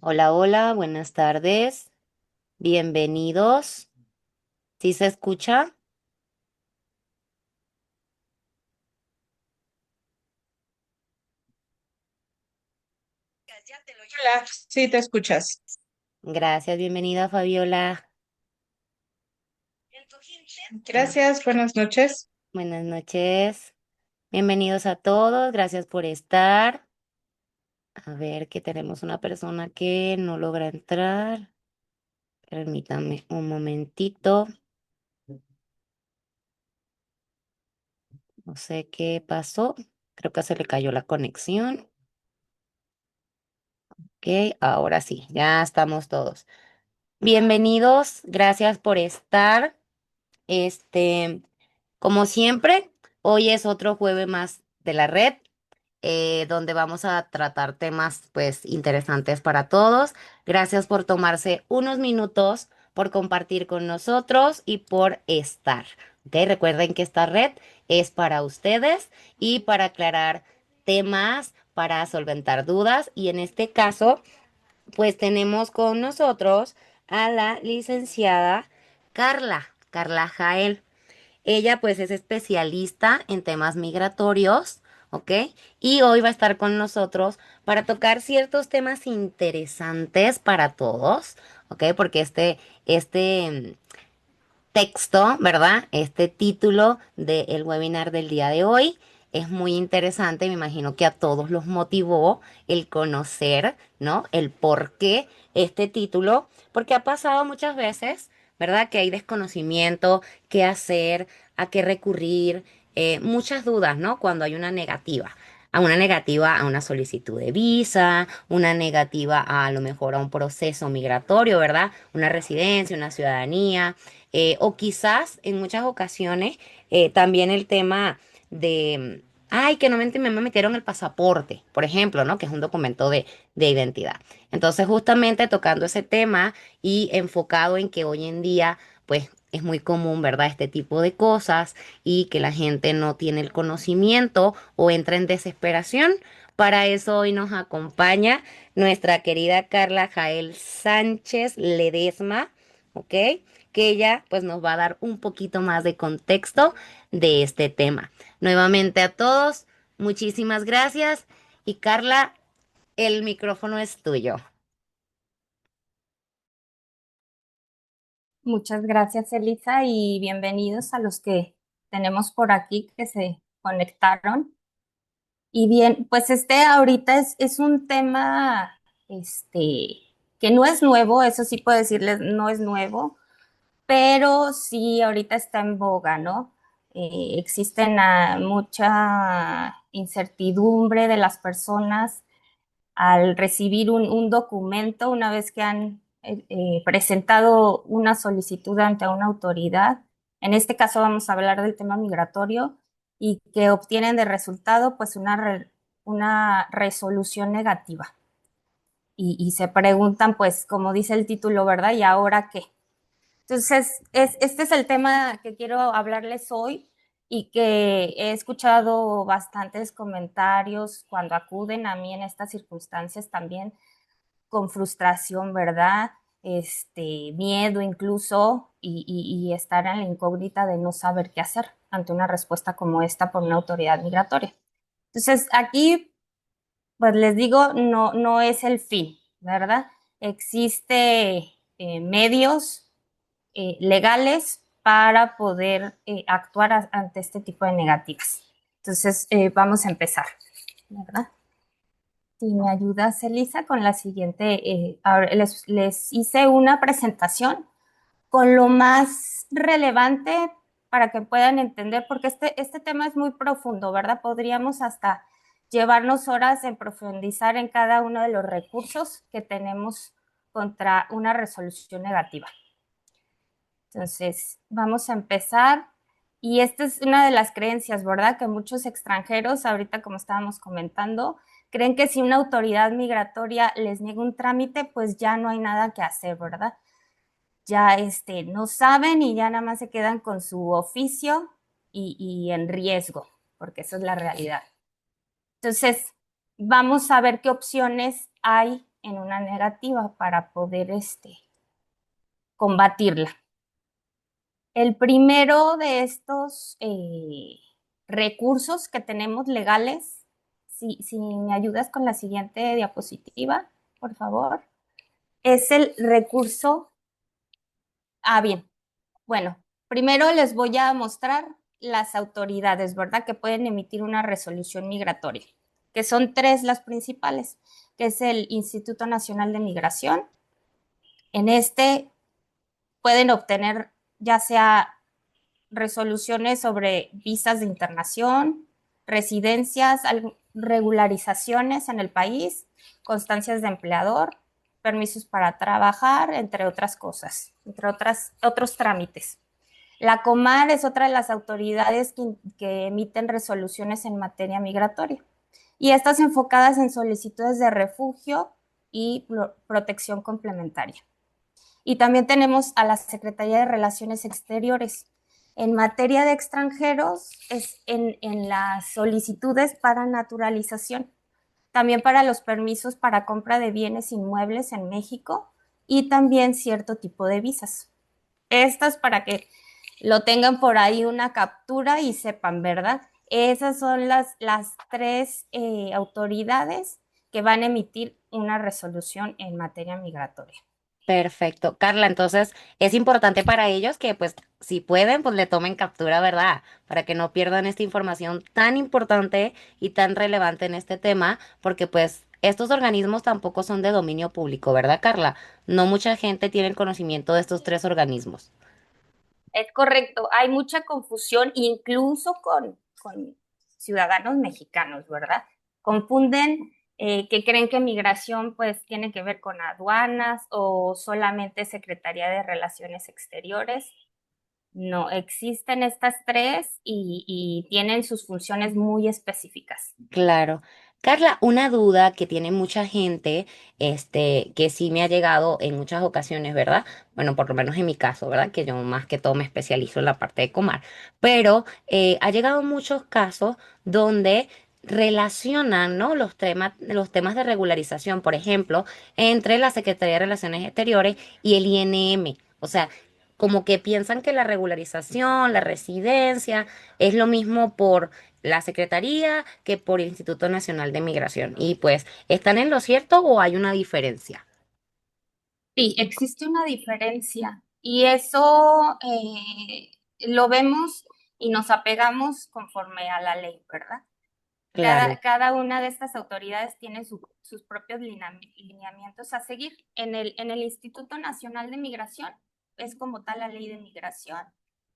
Hola, hola, buenas tardes. Bienvenidos. ¿Sí se escucha? Hola, sí, te escuchas. Gracias, bienvenida Fabiola. Gracias, buenas noches. Buenas noches. Bienvenidos a todos. Gracias por estar. A ver, que tenemos una persona que no logra entrar. Permítame un momentito. No sé qué pasó. Creo que se le cayó la conexión. Ok, ahora sí, ya estamos todos. Bienvenidos. Gracias por estar. Este, como siempre, hoy es otro jueves más de la red, donde vamos a tratar temas pues interesantes para todos. Gracias por tomarse unos minutos, por compartir con nosotros y por estar. ¿Ok? Recuerden que esta red es para ustedes y para aclarar temas, para solventar dudas. Y en este caso, pues tenemos con nosotros a la licenciada Carla Jael. Ella pues es especialista en temas migratorios, ¿ok? Y hoy va a estar con nosotros para tocar ciertos temas interesantes para todos, ¿ok? Porque este texto, ¿verdad? Este título del webinar del día de hoy es muy interesante. Me imagino que a todos los motivó el conocer, ¿no? El por qué este título, porque ha pasado muchas veces, ¿verdad? Que hay desconocimiento, qué hacer, a qué recurrir, muchas dudas, ¿no? Cuando hay una negativa. A una negativa a una solicitud de visa, una negativa a lo mejor a un proceso migratorio, ¿verdad? Una residencia, una ciudadanía, o quizás en muchas ocasiones también el tema de, ay, que no me metieron el pasaporte, por ejemplo, ¿no? Que es un documento de identidad. Entonces, justamente tocando ese tema y enfocado en que hoy en día, pues, es muy común, ¿verdad? Este tipo de cosas y que la gente no tiene el conocimiento o entra en desesperación. Para eso hoy nos acompaña nuestra querida Carla Jael Sánchez Ledesma, ¿ok? Que ella pues nos va a dar un poquito más de contexto de este tema. Nuevamente a todos, muchísimas gracias y Carla, el micrófono es tuyo. Muchas gracias, Elisa, y bienvenidos a los que tenemos por aquí que se conectaron. Y bien, pues ahorita es un tema que no es nuevo, eso sí puedo decirles, no es nuevo, pero sí ahorita está en boga, ¿no? Existen mucha incertidumbre de las personas al recibir un documento una vez que han presentado una solicitud ante una autoridad. En este caso vamos a hablar del tema migratorio y que obtienen de resultado pues una resolución negativa. Y se preguntan pues, como dice el título, ¿verdad? ¿Y ahora qué? Entonces, este es el tema que quiero hablarles hoy y que he escuchado bastantes comentarios cuando acuden a mí en estas circunstancias también con frustración, ¿verdad? Miedo incluso y estar en la incógnita de no saber qué hacer ante una respuesta como esta por una autoridad migratoria. Entonces, aquí, pues les digo, no es el fin, ¿verdad? Existe medios legales para poder actuar ante este tipo de negativas. Entonces, vamos a empezar, ¿verdad? Si me ayudas, Elisa, con la siguiente, ahora les hice una presentación con lo más relevante para que puedan entender, porque este tema es muy profundo, ¿verdad? Podríamos hasta llevarnos horas en profundizar en cada uno de los recursos que tenemos contra una resolución negativa. Entonces, vamos a empezar. Y esta es una de las creencias, ¿verdad? Que muchos extranjeros, ahorita como estábamos comentando, creen que si una autoridad migratoria les niega un trámite, pues ya no hay nada que hacer, ¿verdad? Ya no saben y ya nada más se quedan con su oficio y en riesgo, porque eso es la realidad. Entonces, vamos a ver qué opciones hay en una negativa para poder combatirla. El primero de estos recursos que tenemos legales, si me ayudas con la siguiente diapositiva, por favor, es el recurso. Bien, bueno, primero les voy a mostrar las autoridades, ¿verdad? Que pueden emitir una resolución migratoria, que son tres las principales, que es el Instituto Nacional de Migración. En este pueden obtener ya sea resoluciones sobre visas de internación, residencias, regularizaciones en el país, constancias de empleador, permisos para trabajar, entre otras cosas, entre otros trámites. La Comar es otra de las autoridades que emiten resoluciones en materia migratoria y estas enfocadas en solicitudes de refugio y protección complementaria. Y también tenemos a la Secretaría de Relaciones Exteriores. En materia de extranjeros, es en las solicitudes para naturalización, también para los permisos para compra de bienes inmuebles en México y también cierto tipo de visas. Estas para que lo tengan por ahí una captura y sepan, ¿verdad? Esas son las tres autoridades que van a emitir una resolución en materia migratoria. Perfecto. Carla, entonces es importante para ellos que pues si pueden pues le tomen captura, ¿verdad? Para que no pierdan esta información tan importante y tan relevante en este tema, porque pues estos organismos tampoco son de dominio público, ¿verdad, Carla? No mucha gente tiene el conocimiento de estos tres organismos. Es correcto, hay mucha confusión incluso con ciudadanos mexicanos, ¿verdad? Confunden que creen que migración pues tiene que ver con aduanas o solamente Secretaría de Relaciones Exteriores. No, existen estas tres y tienen sus funciones muy específicas. Claro. Carla, una duda que tiene mucha gente, que sí me ha llegado en muchas ocasiones, ¿verdad? Bueno, por lo menos en mi caso, ¿verdad? Que yo más que todo me especializo en la parte de Comar. Pero ha llegado muchos casos donde relacionan, ¿no? Los temas de regularización, por ejemplo, entre la Secretaría de Relaciones Exteriores y el INM. O sea, como que piensan que la regularización, la residencia, es lo mismo por la Secretaría que por el Instituto Nacional de Migración. Y pues, ¿están en lo cierto o hay una diferencia? Sí, existe una diferencia y eso lo vemos y nos apegamos conforme a la ley, ¿verdad? Claro. Cada una de estas autoridades tiene sus propios lineamientos a seguir. En el Instituto Nacional de Migración es como tal la ley de migración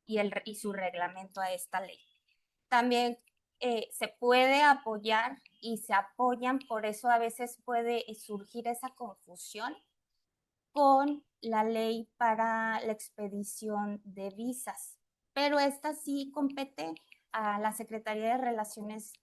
y su reglamento a esta ley. También se puede apoyar y se apoyan, por eso a veces puede surgir esa confusión con la ley para la expedición de visas, pero esta sí compete a la Secretaría de Relaciones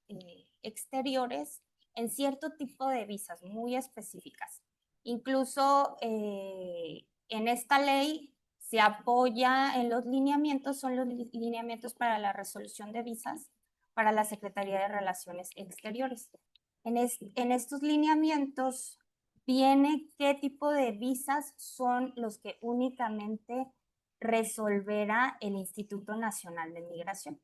Exteriores en cierto tipo de visas muy específicas. Incluso en esta ley se apoya en los lineamientos, son los lineamientos para la resolución de visas para la Secretaría de Relaciones Exteriores. En estos lineamientos viene qué tipo de visas son los que únicamente resolverá el Instituto Nacional de Migración,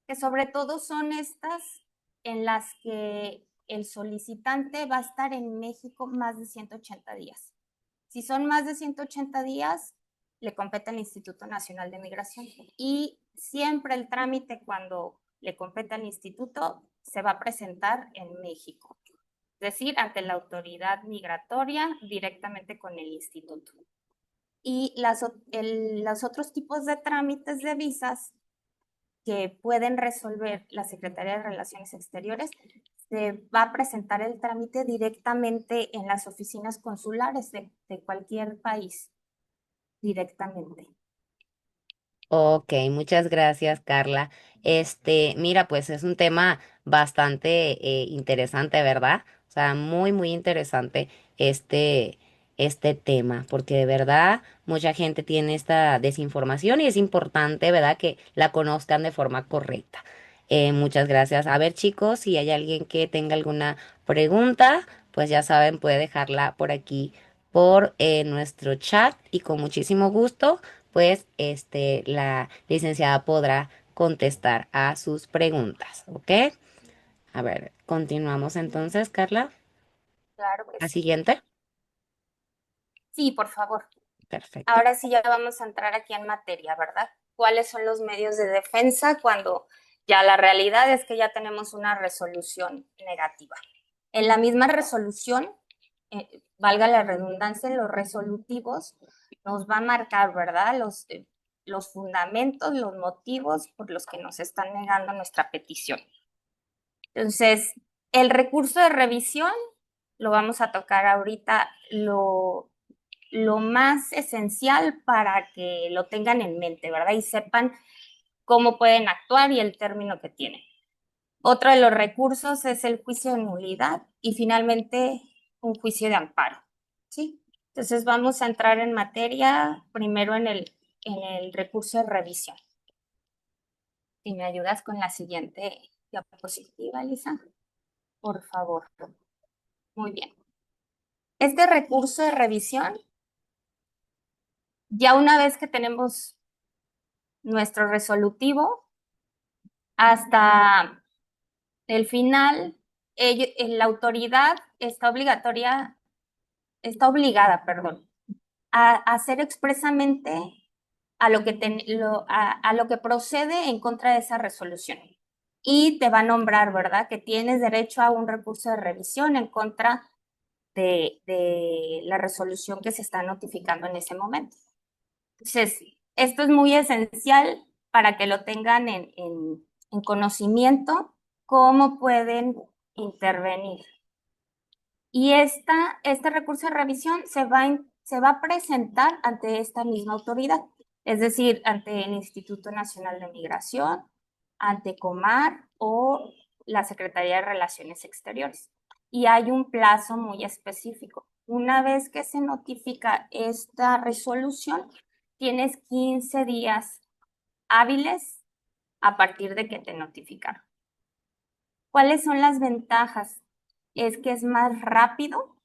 que sobre todo son estas en las que el solicitante va a estar en México más de 180 días. Si son más de 180 días, le compete al Instituto Nacional de Migración y siempre el trámite cuando le compete al instituto se va a presentar en México, es decir, ante la autoridad migratoria directamente con el instituto. Y los otros tipos de trámites de visas que pueden resolver la Secretaría de Relaciones Exteriores, se va a presentar el trámite directamente en las oficinas consulares de cualquier país, directamente. Ok, muchas gracias, Carla. Mira, pues es un tema bastante interesante, ¿verdad? O sea, muy, muy interesante este, este tema, porque de verdad mucha gente tiene esta desinformación y es importante, ¿verdad?, que la conozcan de forma correcta. Muchas gracias. A ver, chicos, si hay alguien que tenga alguna pregunta, pues ya saben, puede dejarla por aquí por nuestro chat y con muchísimo gusto, pues la licenciada podrá contestar a sus preguntas, ¿ok? A ver, continuamos entonces, Carla. Claro que La sí. siguiente. Sí, por favor. Perfecto. Ahora sí ya vamos a entrar aquí en materia, ¿verdad? ¿Cuáles son los medios de defensa cuando ya la realidad es que ya tenemos una resolución negativa? En la misma resolución, valga la redundancia, en los resolutivos nos va a marcar, ¿verdad? Los fundamentos, los motivos por los que nos están negando nuestra petición. Entonces, el recurso de revisión lo vamos a tocar ahorita, lo más esencial para que lo tengan en mente, ¿verdad? Y sepan cómo pueden actuar y el término que tienen. Otro de los recursos es el juicio de nulidad y finalmente un juicio de amparo, ¿sí? Entonces vamos a entrar en materia primero en el recurso de revisión. Si me ayudas con la siguiente diapositiva, Lisa, por favor. Muy bien. Este recurso de revisión, ya una vez que tenemos nuestro resolutivo, hasta el final, la autoridad está obligada, a hacer expresamente a lo que procede en contra de esa resolución. Y te va a nombrar, ¿verdad?, que tienes derecho a un recurso de revisión en contra de la resolución que se está notificando en ese momento. Entonces, esto es muy esencial para que lo tengan en conocimiento, cómo pueden intervenir. Y este recurso de revisión se va a presentar ante esta misma autoridad, es decir, ante el Instituto Nacional de Migración, ante Comar o la Secretaría de Relaciones Exteriores. Y hay un plazo muy específico. Una vez que se notifica esta resolución, tienes 15 días hábiles a partir de que te notificaron. ¿Cuáles son las ventajas? Es que es más rápido,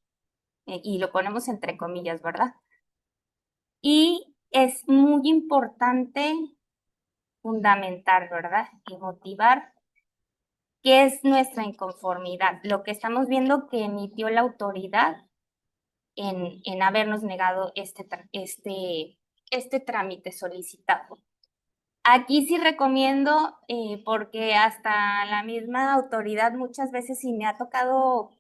y lo ponemos entre comillas, ¿verdad? Y es muy importante fundamentar, ¿verdad? Y motivar qué es nuestra inconformidad, lo que estamos viendo que emitió la autoridad en habernos negado este trámite solicitado. Aquí sí recomiendo, porque hasta la misma autoridad muchas veces sí me ha tocado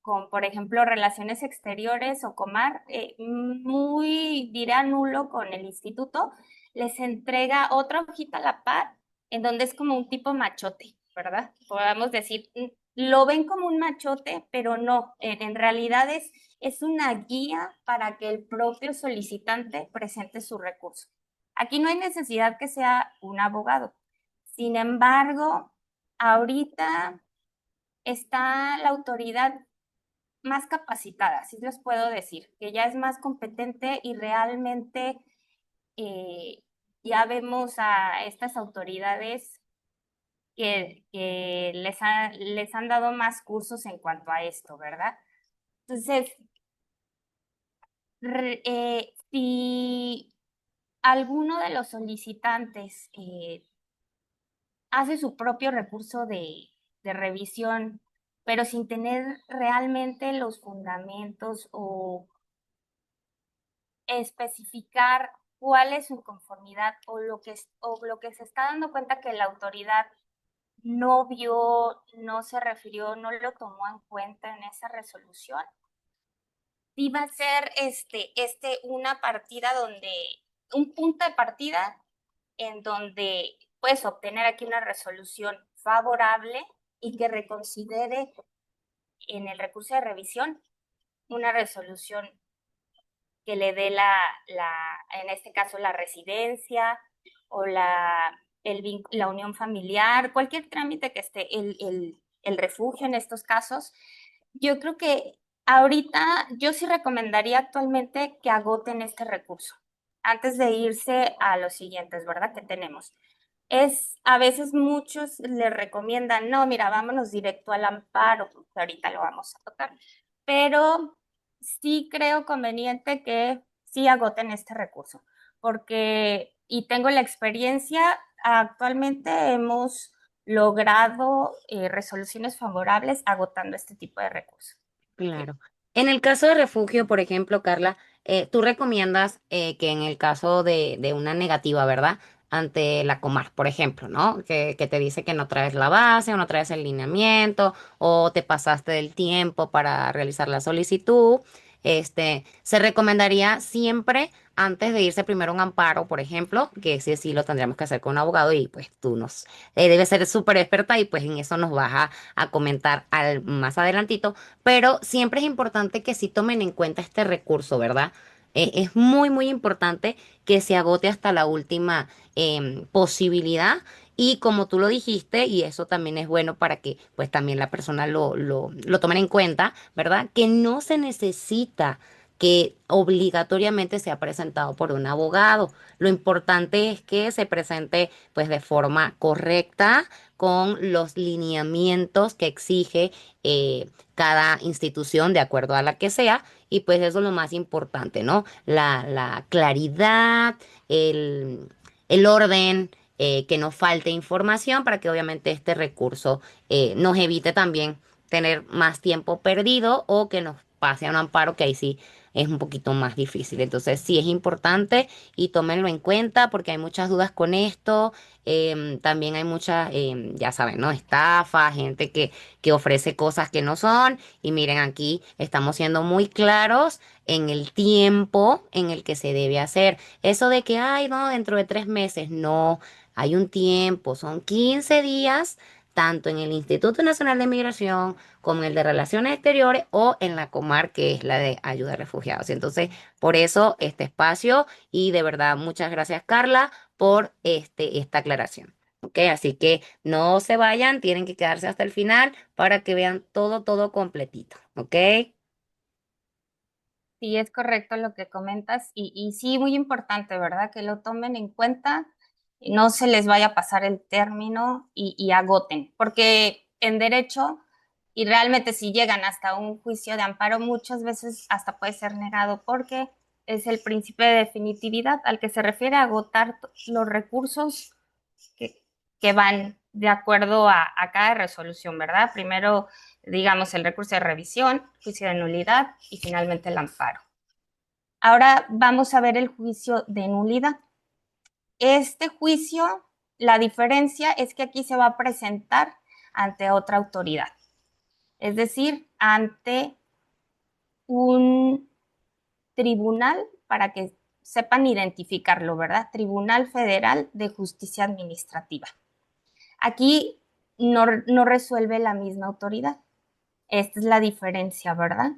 con, por ejemplo, Relaciones Exteriores o Comar, muy, dirá nulo con el instituto, les entrega otra hojita a la par, en donde es como un tipo machote, ¿verdad? Podamos decir, lo ven como un machote, pero no, en realidad es una guía para que el propio solicitante presente su recurso. Aquí no hay necesidad que sea un abogado. Sin embargo, ahorita está la autoridad más capacitada, así les puedo decir, que ya es más competente y realmente eh, ya vemos a estas autoridades que les han dado más cursos en cuanto a esto, ¿verdad? Entonces, si alguno de los solicitantes hace su propio recurso de revisión, pero sin tener realmente los fundamentos o especificar cuál es su conformidad o lo que se está dando cuenta que la autoridad no vio, no se refirió, no lo tomó en cuenta en esa resolución. Sí va a ser una partida un punto de partida en donde puedes obtener aquí una resolución favorable y que reconsidere en el recurso de revisión una resolución que le dé en este caso, la residencia o la unión familiar, cualquier trámite que esté, el refugio en estos casos. Yo creo que ahorita yo sí recomendaría actualmente que agoten este recurso antes de irse a los siguientes, ¿verdad? Que tenemos. A veces muchos le recomiendan, no, mira, vámonos directo al amparo, que ahorita lo vamos a tocar. pero sí creo conveniente que sí agoten este recurso, porque, y tengo la experiencia, actualmente hemos logrado resoluciones favorables agotando este tipo de recursos. Claro. En el caso de refugio, por ejemplo, Carla, tú recomiendas que en el caso de una negativa, ¿verdad? Ante la Comar, por ejemplo, ¿no? Que te dice que no traes la base o no traes el lineamiento o te pasaste del tiempo para realizar la solicitud. Se recomendaría siempre antes de irse primero a un amparo, por ejemplo, que ese sí lo tendríamos que hacer con un abogado y pues tú debes ser súper experta y pues en eso nos vas a comentar más adelantito, pero siempre es importante que sí tomen en cuenta este recurso, ¿verdad? Es muy, muy importante que se agote hasta la última posibilidad. Y como tú lo dijiste, y eso también es bueno para que pues también la persona lo tomen en cuenta, ¿verdad? Que no se necesita que obligatoriamente sea presentado por un abogado. Lo importante es que se presente pues de forma correcta con los lineamientos que exige cada institución de acuerdo a la que sea, y pues eso es lo más importante, ¿no? La claridad, el orden, que no falte información para que obviamente este recurso nos evite también tener más tiempo perdido o que nos pase a un amparo que ahí sí es un poquito más difícil. Entonces sí es importante y tómenlo en cuenta porque hay muchas dudas con esto. También hay muchas, ya saben, ¿no? Estafa, gente que ofrece cosas que no son. Y miren, aquí estamos siendo muy claros en el tiempo en el que se debe hacer. Eso de que, ay, no, dentro de 3 meses, no, hay un tiempo, son 15 días, tanto en el Instituto Nacional de Migración como en el de Relaciones Exteriores o en la Comar, que es la de Ayuda a Refugiados. Entonces, por eso este espacio y de verdad, muchas gracias, Carla, por esta aclaración. ¿Ok? Así que no se vayan, tienen que quedarse hasta el final para que vean todo, todo completito. ¿Ok? Sí, es correcto lo que comentas y sí, muy importante, ¿verdad? Que lo tomen en cuenta, no se les vaya a pasar el término y agoten, porque en derecho, y realmente si llegan hasta un juicio de amparo, muchas veces hasta puede ser negado porque es el principio de definitividad al que se refiere a agotar los recursos que, que van de acuerdo a cada resolución, ¿verdad? Primero, digamos, el recurso de revisión, juicio de nulidad y finalmente el amparo. Ahora vamos a ver el juicio de nulidad. Este juicio, la diferencia es que aquí se va a presentar ante otra autoridad, es decir, ante un tribunal, para que sepan identificarlo, ¿verdad? Tribunal Federal de Justicia Administrativa. Aquí no resuelve la misma autoridad. Esta es la diferencia, ¿verdad?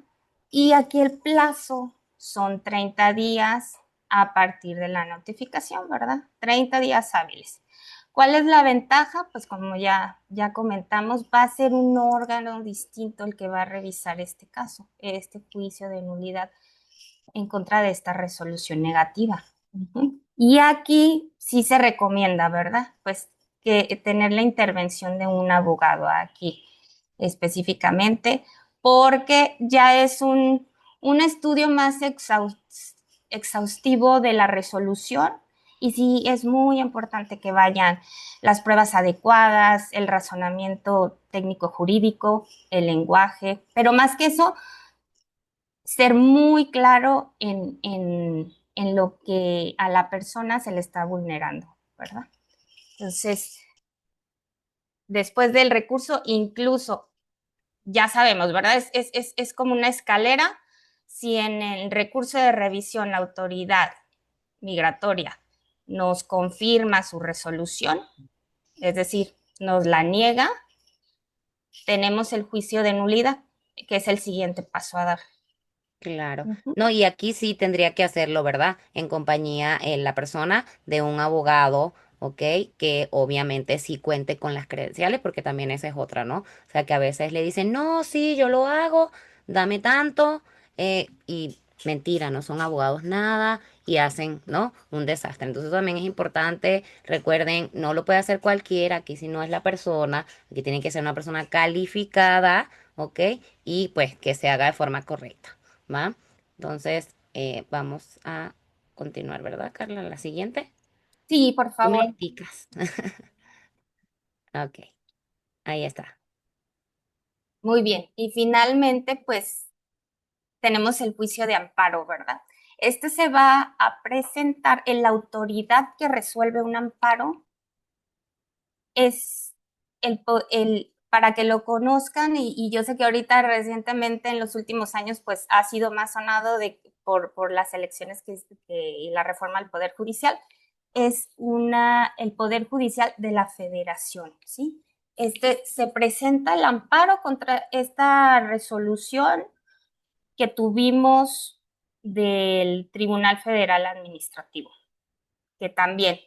Y aquí el plazo son 30 días a partir de la notificación, ¿verdad? 30 días hábiles. ¿Cuál es la ventaja? Pues como ya comentamos, va a ser un órgano distinto el que va a revisar este caso, este juicio de nulidad en contra de esta resolución negativa. Y aquí sí se recomienda, ¿verdad? Pues que tener la intervención de un abogado aquí específicamente, porque ya es un estudio más exhaustivo de la resolución y sí es muy importante que vayan las pruebas adecuadas, el razonamiento técnico jurídico, el lenguaje, pero más que eso, ser muy claro en lo que a la persona se le está vulnerando, ¿verdad? Entonces, después del recurso, incluso, ya sabemos, ¿verdad? Es como una escalera. Si en el recurso de revisión la autoridad migratoria nos confirma su resolución, es decir, nos la niega, tenemos el juicio de nulidad, que es el siguiente paso a dar. Claro. Uh -huh. No, y aquí sí tendría que hacerlo, ¿verdad? En compañía, la persona de un abogado, ¿ok? Que obviamente sí cuente con las credenciales, porque también esa es otra, ¿no? O sea, que a veces le dicen, no, sí, yo lo hago, dame tanto, y mentira, no son abogados nada y hacen, ¿no? Un desastre. Entonces también es importante, recuerden, no lo puede hacer cualquiera, aquí si no es la persona, aquí tiene que ser una persona calificada, ¿ok? Y pues que se haga de forma correcta, ¿va? Entonces, vamos a continuar, ¿verdad, Carla? La siguiente. Sí, por Tú me favor. indicas. Ok, ahí está. Muy bien. Y finalmente, pues tenemos el juicio de amparo, ¿verdad? Este se va a presentar en la autoridad que resuelve un amparo, es para que lo conozcan, y yo sé que ahorita recientemente en los últimos años pues ha sido más sonado por las elecciones y la reforma al Poder Judicial, es el Poder Judicial de la Federación, ¿sí? Se presenta el amparo contra esta resolución que tuvimos del Tribunal Federal Administrativo, que también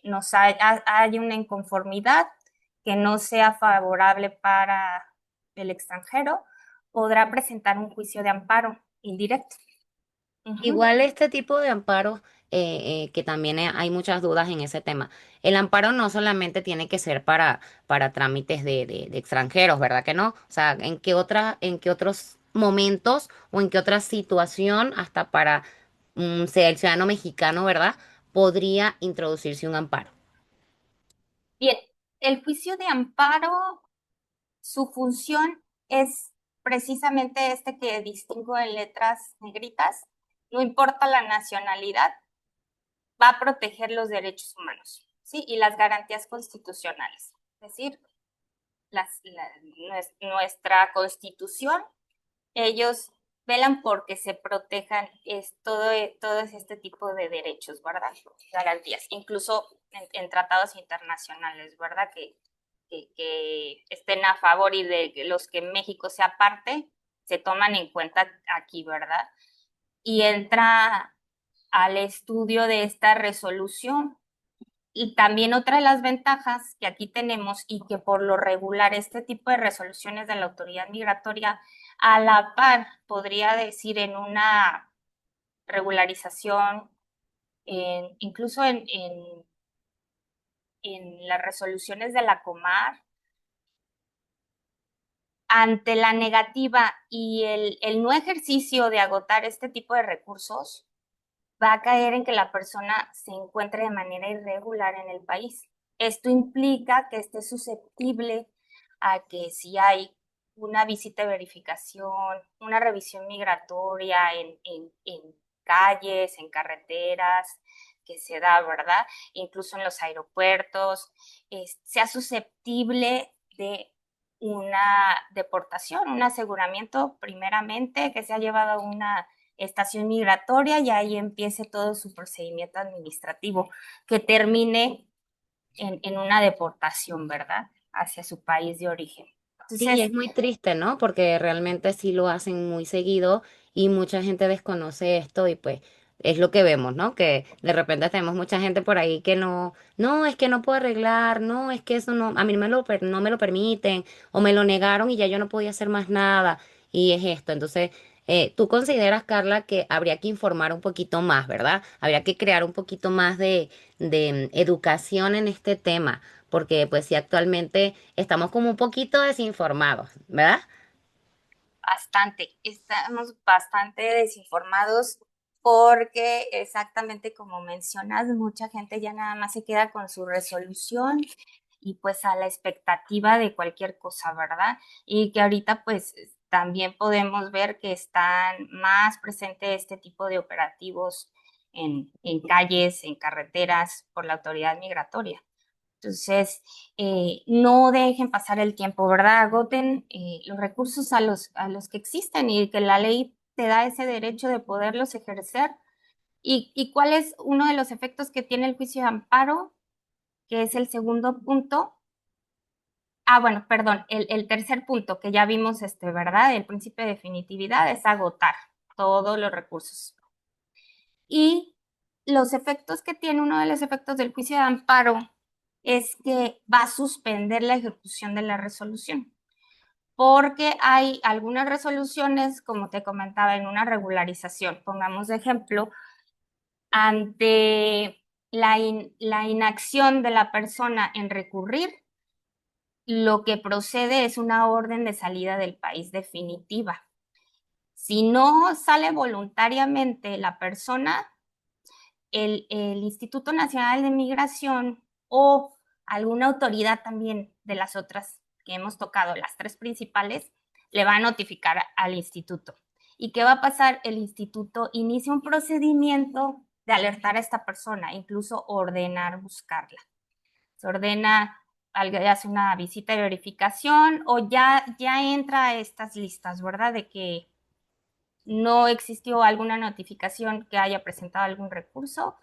hay una inconformidad que no sea favorable para el extranjero, podrá presentar un juicio de amparo indirecto. Uh-huh. Igual este tipo de amparos, que también hay muchas dudas en ese tema. El amparo no solamente tiene que ser para trámites de extranjeros, ¿verdad que no? O sea, en qué otros momentos o en qué otra situación, hasta para ser el ciudadano mexicano, ¿verdad? Podría introducirse un amparo. Bien, el juicio de amparo, su función es precisamente este que distingo en letras negritas, no importa la nacionalidad, va a proteger los derechos humanos, ¿sí? Y las garantías constitucionales. Es decir, nuestra constitución, ellos velan porque se protejan todo este tipo de derechos, ¿verdad? Garantías, incluso en tratados internacionales, ¿verdad? Que estén a favor y de los que México sea parte, se toman en cuenta aquí, ¿verdad? Y entra al estudio de esta resolución. Y también otra de las ventajas que aquí tenemos, y que por lo regular este tipo de resoluciones de la autoridad migratoria a la par, podría decir, en una regularización, incluso en las resoluciones de la Comar, ante la negativa y el no ejercicio de agotar este tipo de recursos, va a caer en que la persona se encuentre de manera irregular en el país. Esto implica que esté susceptible a que si hay una visita de verificación, una revisión migratoria en calles, en carreteras, que se da, ¿verdad? Incluso en los aeropuertos, sea susceptible de una deportación, un aseguramiento primeramente, que se ha llevado a una estación migratoria y ahí empiece todo su procedimiento administrativo, que termine en una deportación, ¿verdad? Hacia su país de origen. Sí, Entonces, es muy triste, ¿no? Porque realmente sí lo hacen muy seguido y mucha gente desconoce esto y pues es lo que vemos, ¿no? Que de repente tenemos mucha gente por ahí que no, es que no puedo arreglar, no, es que eso no, a mí no me lo permiten o me lo negaron y ya yo no podía hacer más nada y es esto. Entonces, tú consideras, Carla, que habría que informar un poquito más, ¿verdad? Habría que crear un poquito más de educación en este tema porque pues sí, actualmente estamos como un poquito desinformados, ¿verdad? estamos bastante desinformados porque exactamente como mencionas, mucha gente ya nada más se queda con su resolución y pues a la expectativa de cualquier cosa, ¿verdad? Y que ahorita pues también podemos ver que están más presentes este tipo de operativos en calles, en carreteras por la autoridad migratoria. Entonces, no dejen pasar el tiempo, ¿verdad? Agoten los recursos a los que existen y que la ley te da ese derecho de poderlos ejercer. ¿Y cuál es uno de los efectos que tiene el juicio de amparo? Que es el segundo punto. Ah, bueno, perdón, el tercer punto que ya vimos, ¿verdad? El principio de definitividad es agotar todos los recursos. Y los efectos que tiene, uno de los efectos del juicio de amparo es que va a suspender la ejecución de la resolución, porque hay algunas resoluciones, como te comentaba, en una regularización. Pongamos de ejemplo, ante la inacción de la persona en recurrir, lo que procede es una orden de salida del país definitiva. Si no sale voluntariamente la persona, el Instituto Nacional de Migración o alguna autoridad también de las otras que hemos tocado, las tres principales, le va a notificar al instituto. ¿Y qué va a pasar? El instituto inicia un procedimiento de alertar a esta persona, incluso ordenar buscarla. Se ordena, hace una visita de verificación o ya entra a estas listas, ¿verdad? De que no existió alguna notificación que haya presentado algún recurso.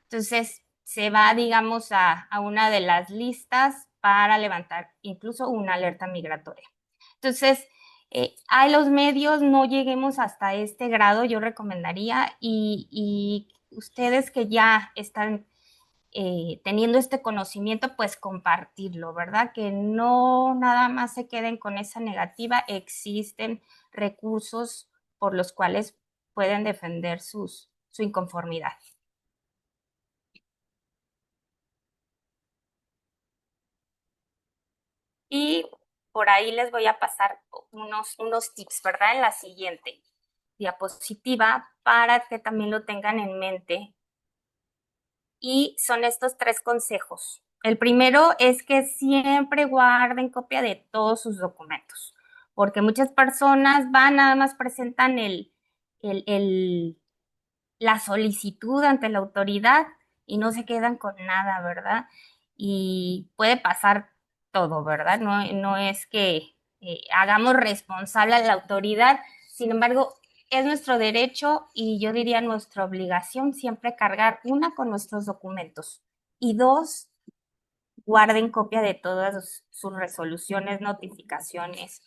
Entonces se va, digamos, a una de las listas para levantar incluso una alerta migratoria. Entonces, a los medios no lleguemos hasta este grado, yo recomendaría, y ustedes que ya están teniendo este conocimiento, pues compartirlo, ¿verdad? Que no nada más se queden con esa negativa, existen recursos por los cuales pueden defender su inconformidad. Y por ahí les voy a pasar unos tips, ¿verdad? En la siguiente diapositiva para que también lo tengan en mente. Y son estos tres consejos. El primero es que siempre guarden copia de todos sus documentos, porque muchas personas van, nada más presentan la solicitud ante la autoridad y no se quedan con nada, ¿verdad? Y puede pasar todo, ¿verdad? No es que hagamos responsable a la autoridad, sin embargo, es nuestro derecho y yo diría nuestra obligación siempre cargar una con nuestros documentos y dos, guarden copia de todas sus resoluciones, notificaciones,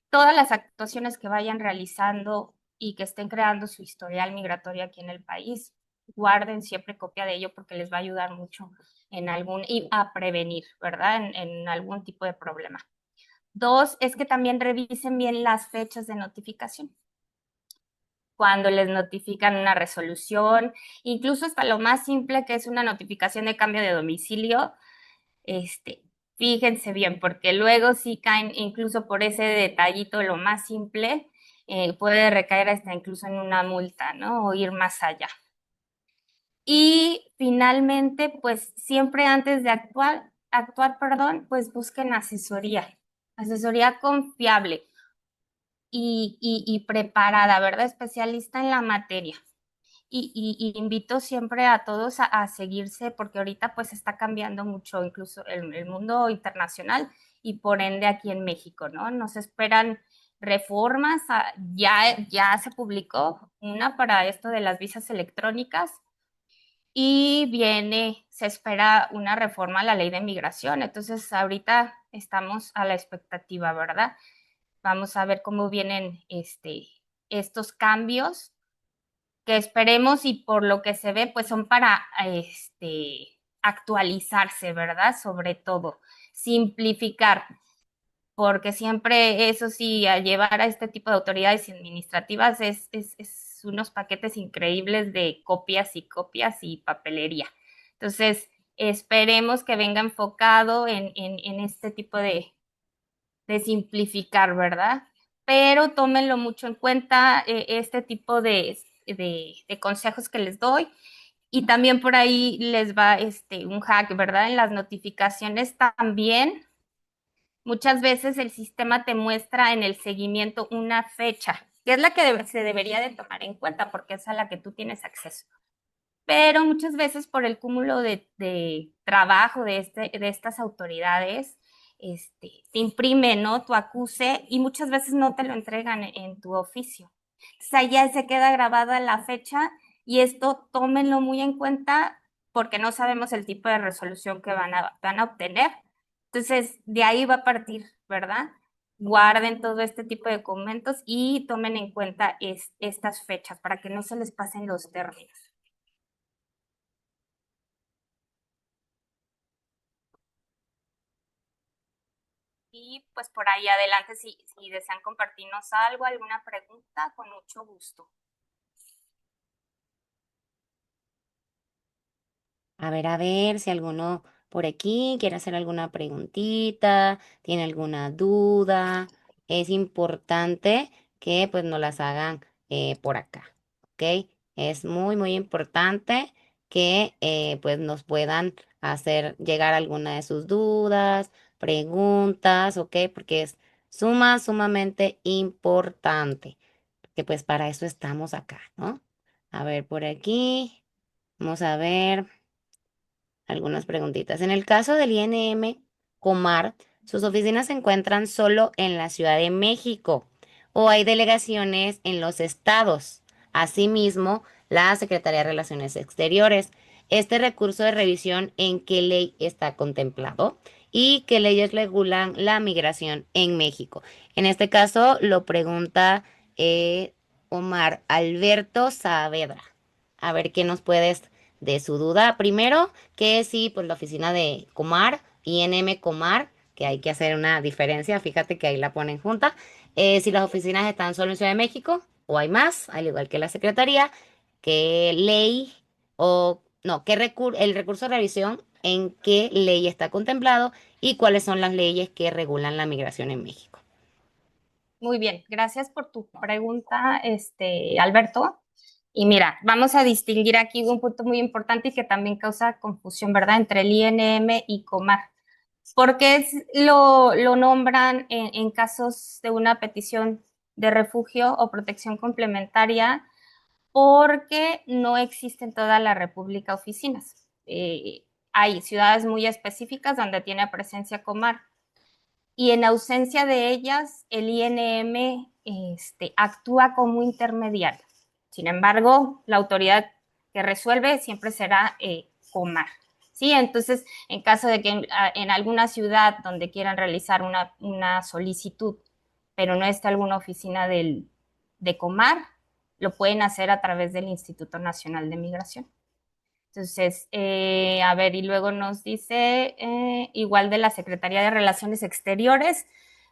todas las actuaciones que vayan realizando y que estén creando su historial migratorio aquí en el país, guarden siempre copia de ello porque les va a ayudar mucho en algún, y a prevenir, ¿verdad? En algún tipo de problema. Dos, es que también revisen bien las fechas de notificación. Cuando les notifican una resolución, incluso hasta lo más simple que es una notificación de cambio de domicilio, este, fíjense bien, porque luego sí caen incluso por ese detallito, lo más simple, puede recaer hasta incluso en una multa, ¿no? O ir más allá. Y finalmente, pues siempre antes de perdón, pues busquen asesoría confiable y preparada, ¿verdad? Especialista en la materia. Y invito siempre a todos a seguirse porque ahorita pues está cambiando mucho incluso el mundo internacional y por ende aquí en México, ¿no? Nos esperan reformas, ya se publicó una para esto de las visas electrónicas y se espera una reforma a la ley de migración. Entonces ahorita estamos a la expectativa, ¿verdad? Vamos a ver cómo vienen estos cambios que esperemos y por lo que se ve, pues son para actualizarse, ¿verdad? Sobre todo, simplificar, porque siempre eso sí, al llevar a este tipo de autoridades administrativas es unos paquetes increíbles de copias y papelería. Entonces, esperemos que venga enfocado en este tipo de simplificar, ¿verdad? Pero tómenlo mucho en cuenta este tipo de consejos que les doy. Y también por ahí les va un hack, ¿verdad? En las notificaciones también. Muchas veces el sistema te muestra en el seguimiento una fecha, que es la que se debería de tomar en cuenta porque es a la que tú tienes acceso. Pero muchas veces por el cúmulo de trabajo de estas autoridades, te imprime, ¿no? Tu acuse y muchas veces no te lo entregan en tu oficio. Entonces ahí ya se queda grabada la fecha y esto tómenlo muy en cuenta porque no sabemos el tipo de resolución que van a obtener. Entonces de ahí va a partir, ¿verdad? Guarden todo este tipo de documentos y tomen en cuenta estas fechas para que no se les pasen los términos. Y pues por ahí adelante, si desean compartirnos algo, alguna pregunta, con mucho gusto. A ver si alguno por aquí, quiere hacer alguna preguntita, tiene alguna duda. Es importante que pues nos las hagan por acá, ¿ok? Es muy, muy importante que pues nos puedan hacer llegar alguna de sus dudas, preguntas, ¿ok? Porque es sumamente importante, que pues para eso estamos acá, ¿no? A ver, por aquí, vamos a ver algunas preguntitas. En el caso del INM Comar, sus oficinas se encuentran solo en la Ciudad de México o hay delegaciones en los estados. Asimismo, la Secretaría de Relaciones Exteriores. Este recurso de revisión, ¿en qué ley está contemplado? ¿Y qué leyes regulan la migración en México? En este caso lo pregunta Omar Alberto Saavedra. A ver qué nos puedes de su duda. Primero, que sí, pues la oficina de Comar, INM Comar, que hay que hacer una diferencia, fíjate que ahí la ponen junta. Si las oficinas están solo en Ciudad de México o hay más, al igual que la Secretaría, qué ley o no, el recurso de revisión, en qué ley está contemplado y cuáles son las leyes que regulan la migración en México. Muy bien, gracias por tu pregunta, Alberto. Y mira, vamos a distinguir aquí un punto muy importante y que también causa confusión, ¿verdad? Entre el INM y Comar. Porque lo nombran en casos de una petición de refugio o protección complementaria porque no existen en toda la República oficinas. Hay ciudades muy específicas donde tiene presencia Comar y en ausencia de ellas, el INM actúa como intermediario. Sin embargo, la autoridad que resuelve siempre será Comar. ¿Sí? Entonces, en caso de que en alguna ciudad donde quieran realizar una solicitud, pero no está alguna oficina de Comar, lo pueden hacer a través del Instituto Nacional de Migración. Entonces, a ver, y luego nos dice igual de la Secretaría de Relaciones Exteriores.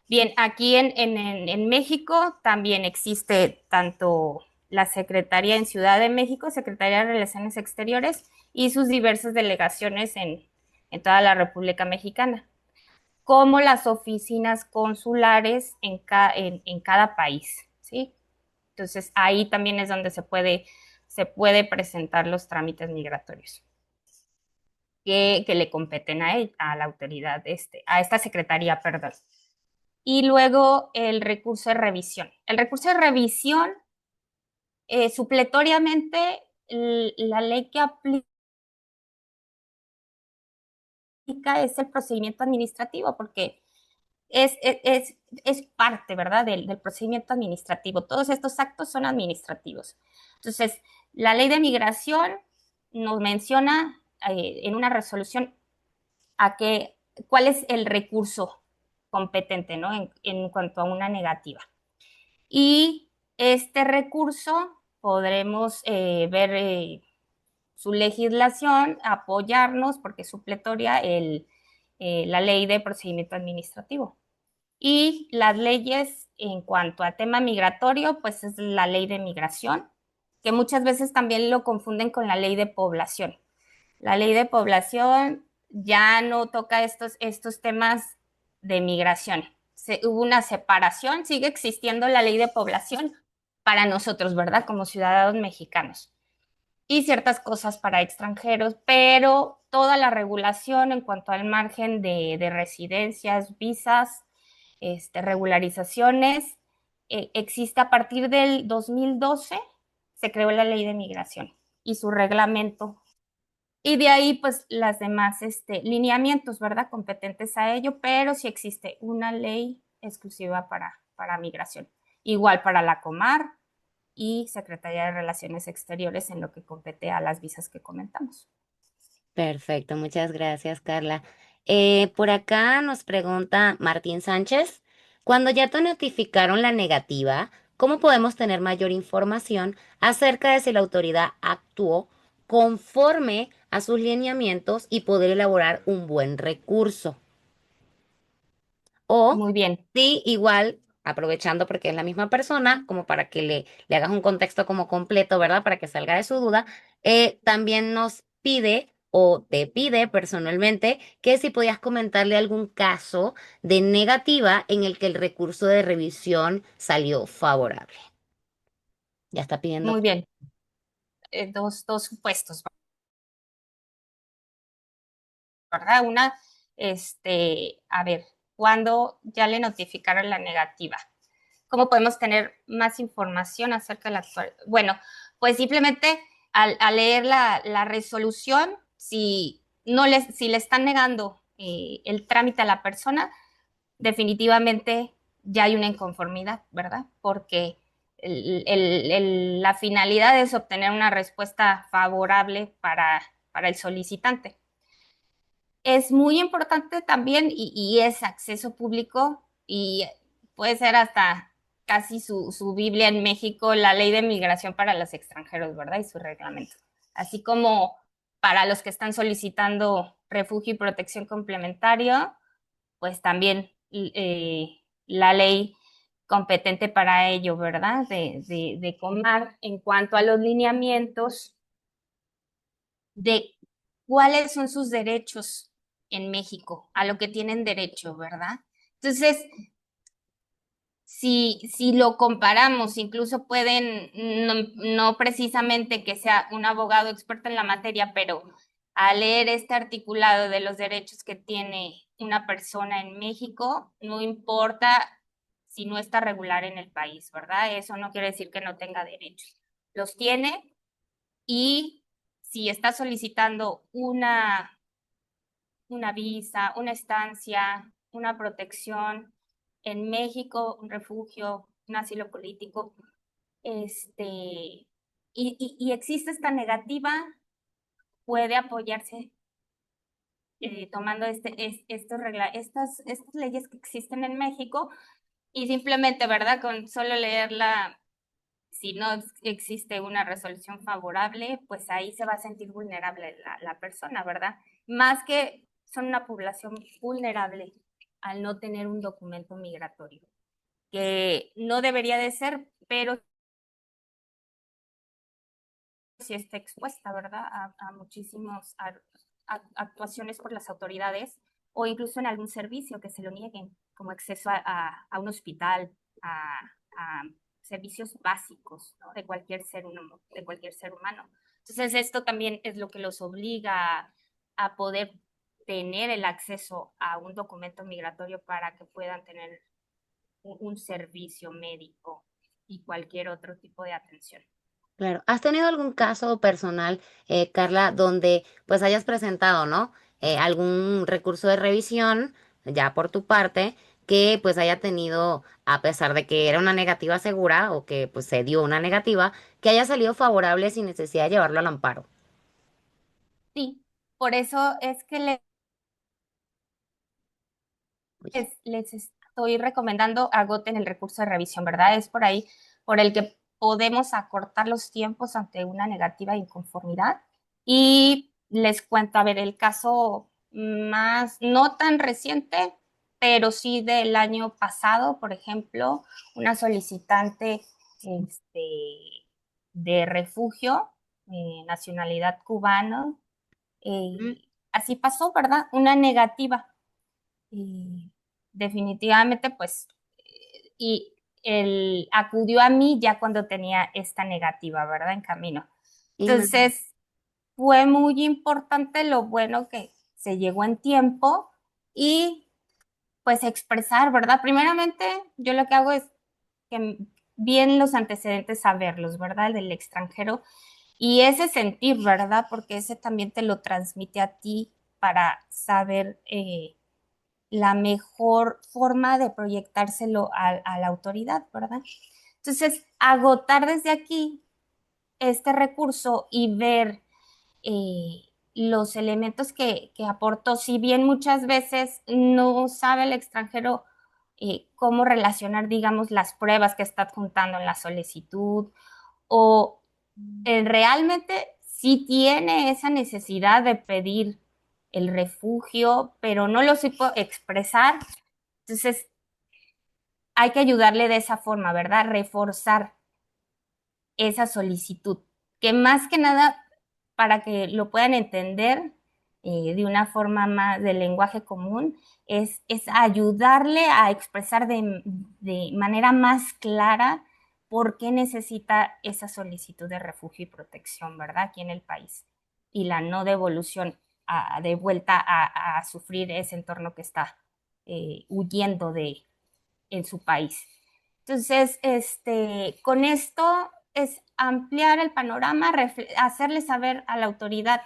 Bien, aquí en México también existe tanto la Secretaría en Ciudad de México, Secretaría de Relaciones Exteriores, y sus diversas delegaciones en toda la República Mexicana, como las oficinas consulares en cada país, ¿sí? Entonces, ahí también es donde se puede presentar los trámites migratorios que le competen a la autoridad, a esta secretaría, perdón. Y luego el recurso de revisión. El recurso de revisión, supletoriamente, la ley que aplica es el procedimiento administrativo, porque es parte, ¿verdad?, del procedimiento administrativo. Todos estos actos son administrativos. Entonces, la ley de migración nos menciona en una resolución cuál es el recurso competente, ¿no? En cuanto a una negativa. Y este recurso podremos ver su legislación, apoyarnos, porque es supletoria la ley de procedimiento administrativo. Y las leyes en cuanto a tema migratorio, pues es la ley de migración, que muchas veces también lo confunden con la ley de población. La ley de población ya no toca estos temas de migración. Hubo una separación, sigue existiendo la ley de población para nosotros, ¿verdad? Como ciudadanos mexicanos. Y ciertas cosas para extranjeros, pero toda la regulación en cuanto al margen de residencias, visas, regularizaciones, existe a partir del 2012, se creó la ley de migración y su reglamento y de ahí, pues, las demás lineamientos, ¿verdad? Competentes a ello, pero sí existe una ley exclusiva para migración. Igual para la Comar y Secretaría de Relaciones Exteriores en lo que compete a las visas que comentamos. Perfecto, muchas gracias, Carla. Por acá nos pregunta Martín Sánchez, cuando ya te notificaron la negativa, ¿cómo podemos tener mayor información acerca de si la autoridad actuó conforme a sus lineamientos y poder elaborar un buen recurso? O Muy bien. sí, igual, aprovechando porque es la misma persona, como para que le hagas un contexto como completo, ¿verdad? Para que salga de su duda, también nos pide o te pide personalmente que si podías comentarle algún caso de negativa en el que el recurso de revisión salió favorable. Ya está pidiendo. Muy bien. Dos supuestos, ¿verdad? Una, a ver, ¿cuándo ya le notificaron la negativa? ¿Cómo podemos tener más información acerca de la actual? Bueno, pues simplemente al leer la resolución, si le están negando el trámite a la persona, definitivamente ya hay una inconformidad, ¿verdad? Porque la finalidad es obtener una respuesta favorable para el solicitante. Es muy importante también y es acceso público y puede ser hasta casi su Biblia en México, la ley de migración para los extranjeros, ¿verdad? Y su reglamento. Así como para los que están solicitando refugio y protección complementario, pues también la ley competente para ello, ¿verdad? De Comar en cuanto a los lineamientos de cuáles son sus derechos en México, a lo que tienen derecho, ¿verdad? Entonces, si lo comparamos, incluso pueden, no precisamente que sea un abogado experto en la materia, pero al leer este articulado de los derechos que tiene una persona en México, no importa si no está regular en el país, ¿verdad? Eso no quiere decir que no tenga derechos. Los tiene y si está solicitando una visa, una estancia, una protección en México, un refugio, un asilo político, y existe esta negativa, puede apoyarse tomando estas leyes que existen en México y simplemente, ¿verdad? Con solo leerla, si no existe una resolución favorable, pues ahí se va a sentir vulnerable la persona, ¿verdad? Más que son una población vulnerable al no tener un documento migratorio, que no debería de ser, pero sí está expuesta, ¿verdad? A muchísimas actuaciones por las autoridades o incluso en algún servicio que se lo nieguen, como acceso a un hospital, a servicios básicos, ¿no? De cualquier ser humano. Entonces, esto también es lo que los obliga a poder tener el acceso a un documento migratorio para que puedan tener un servicio médico y cualquier otro tipo de atención. Claro. ¿Has tenido algún caso personal, Carla, donde pues hayas presentado, ¿no? Algún recurso de revisión, ya por tu parte, que pues haya tenido, a pesar de que era una negativa segura o que pues se dio una negativa, que haya salido favorable sin necesidad de llevarlo al amparo? Sí, por eso es que Oye. les estoy recomendando agoten el recurso de revisión, ¿verdad? Es por ahí por el que podemos acortar los tiempos ante una negativa de inconformidad. Y les cuento, a ver, el caso más, no tan reciente, pero sí del año pasado, por ejemplo, una solicitante este, de refugio, nacionalidad cubana, Mm. así pasó, ¿verdad? Una negativa y definitivamente, pues, y él acudió a mí ya cuando tenía esta negativa, ¿verdad? En camino. Imagínate. Entonces, fue muy importante lo bueno que se llegó en tiempo y pues expresar, ¿verdad? Primeramente, yo lo que hago es que bien los antecedentes saberlos, ¿verdad? Del extranjero y ese sentir, ¿verdad? Porque ese también te lo transmite a ti para saber la mejor forma de proyectárselo a la autoridad, ¿verdad? Entonces, agotar desde aquí este recurso y ver los elementos que aportó, si bien muchas veces no sabe el extranjero cómo relacionar, digamos, las pruebas que está adjuntando en la solicitud o realmente sí tiene esa necesidad de pedir el refugio, pero no lo supo expresar. Entonces, hay que ayudarle de esa forma, ¿verdad? Reforzar esa solicitud, que más que nada, para que lo puedan entender, de una forma más de lenguaje común, es ayudarle a expresar de manera más clara por qué necesita esa solicitud de refugio y protección, ¿verdad? Aquí en el país. Y la no devolución de vuelta a sufrir ese entorno que está huyendo en su país. Entonces, con esto es ampliar el panorama, hacerle saber a la autoridad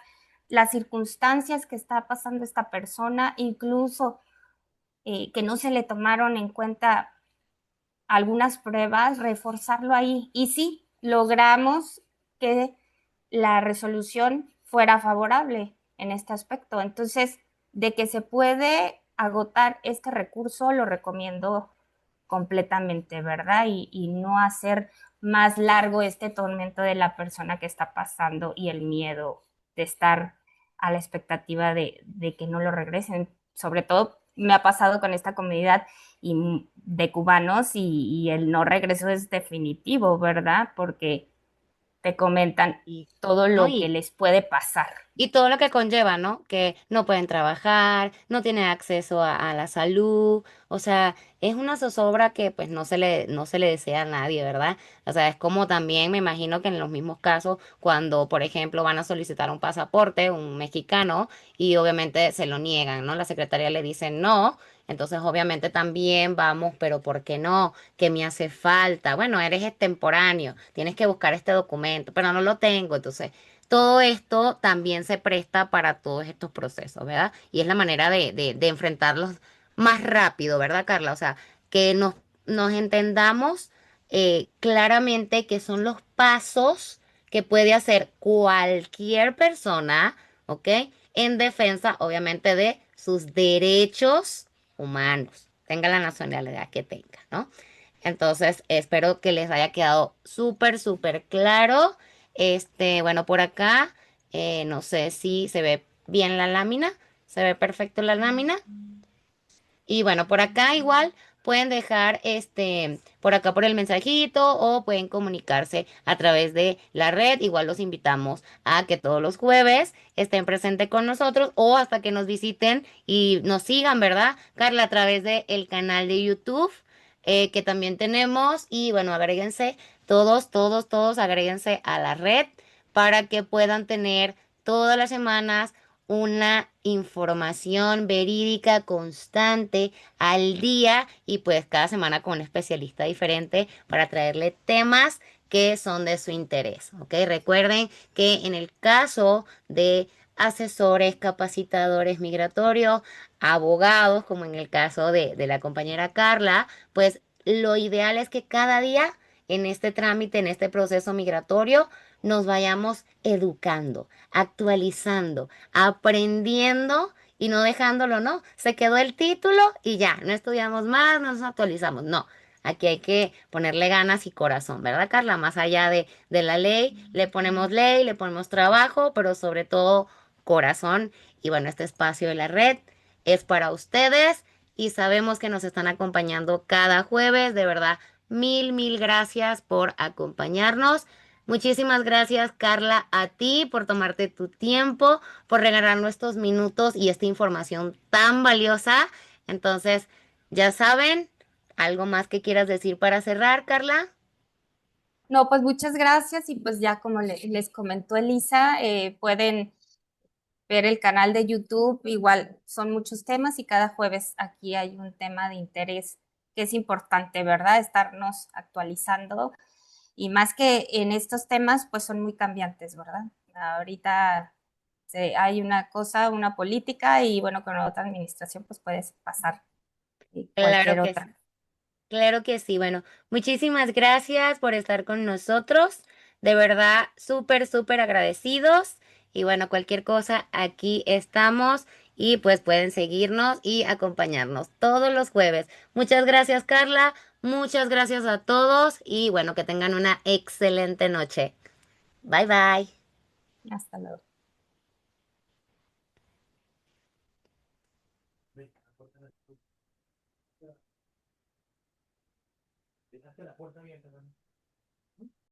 las circunstancias que está pasando esta persona, incluso que no se le tomaron en cuenta algunas pruebas, reforzarlo ahí. Y sí, logramos que la resolución fuera favorable en este aspecto. Entonces, de que se puede agotar este recurso, lo recomiendo completamente, ¿verdad? Y no hacer más largo este tormento de la persona que está pasando y el miedo de estar a la expectativa de que no lo regresen. Sobre todo me ha pasado con esta comunidad de cubanos y el no regreso es definitivo, ¿verdad? Porque te comentan Y, todo ¿no? lo que les puede pasar. Y todo lo que conlleva, ¿no? Que no pueden trabajar, no tienen acceso a la salud, o sea, es una zozobra que pues no se le desea a nadie, ¿verdad? O sea, es como también me imagino que en los mismos casos, cuando, por ejemplo, van a solicitar un pasaporte, un mexicano, y obviamente se lo niegan, ¿no? La secretaría le dice no, entonces obviamente también vamos, pero ¿por qué no? ¿Qué me hace falta? Bueno, eres extemporáneo, tienes que buscar este documento, pero no lo tengo, entonces todo esto también se presta para todos estos procesos, ¿verdad? Y es la manera de enfrentarlos más rápido, ¿verdad, Carla? O sea, que nos entendamos claramente que son los pasos que puede hacer cualquier persona, ¿ok? En defensa, obviamente, de sus derechos humanos, tenga la nacionalidad que tenga, ¿no? Entonces, espero que les haya quedado súper, súper claro. Bueno, por acá, no sé si se ve bien la lámina, se ve perfecto la lámina. Y bueno, por acá igual pueden dejar por acá por el mensajito o pueden comunicarse a través de la red. Igual los invitamos a que todos los jueves estén presentes con nosotros o hasta que nos visiten y nos sigan, ¿verdad, Carla? A través del canal de YouTube que también tenemos. Y bueno, agréguense todos, todos, todos, agréguense a la red para que puedan tener todas las semanas una información verídica, constante, al día y pues cada semana con un especialista diferente para traerle temas que son de su interés, ¿ok? Recuerden que en el caso de asesores, capacitadores migratorios, abogados, como en el caso de la compañera Carla, pues lo ideal es que cada día en este trámite, en este proceso migratorio, nos vayamos educando, actualizando, aprendiendo y no dejándolo, ¿no? Se quedó el título y ya, no estudiamos más, no nos actualizamos, no. Aquí hay que ponerle ganas y corazón, ¿verdad, Carla? Más allá de la ley, le ponemos trabajo, pero sobre todo corazón. Y bueno, este espacio de la red es para ustedes y sabemos que nos están acompañando cada jueves. De verdad, mil, mil gracias por acompañarnos. Muchísimas gracias, Carla, a ti por tomarte tu tiempo, por regalarnos estos minutos y esta información tan valiosa. Entonces, ya saben, ¿algo más que quieras decir para cerrar, Carla? No, pues muchas gracias y pues ya como les comentó Elisa, pueden ver el canal de YouTube, igual son muchos temas y cada jueves aquí hay un tema de interés que es importante, ¿verdad? Estarnos actualizando y más que en estos temas, pues son muy cambiantes, ¿verdad? Ahorita hay una cosa, una política y bueno, con la otra administración pues puede pasar Claro cualquier que sí. otra. Claro que sí. Bueno, muchísimas gracias por estar con nosotros. De verdad, súper, súper agradecidos. Y bueno, cualquier cosa, aquí estamos y pues pueden seguirnos y acompañarnos todos los jueves. Muchas gracias, Carla. Muchas gracias a todos y bueno, que tengan una excelente noche. Bye bye. Hasta luego.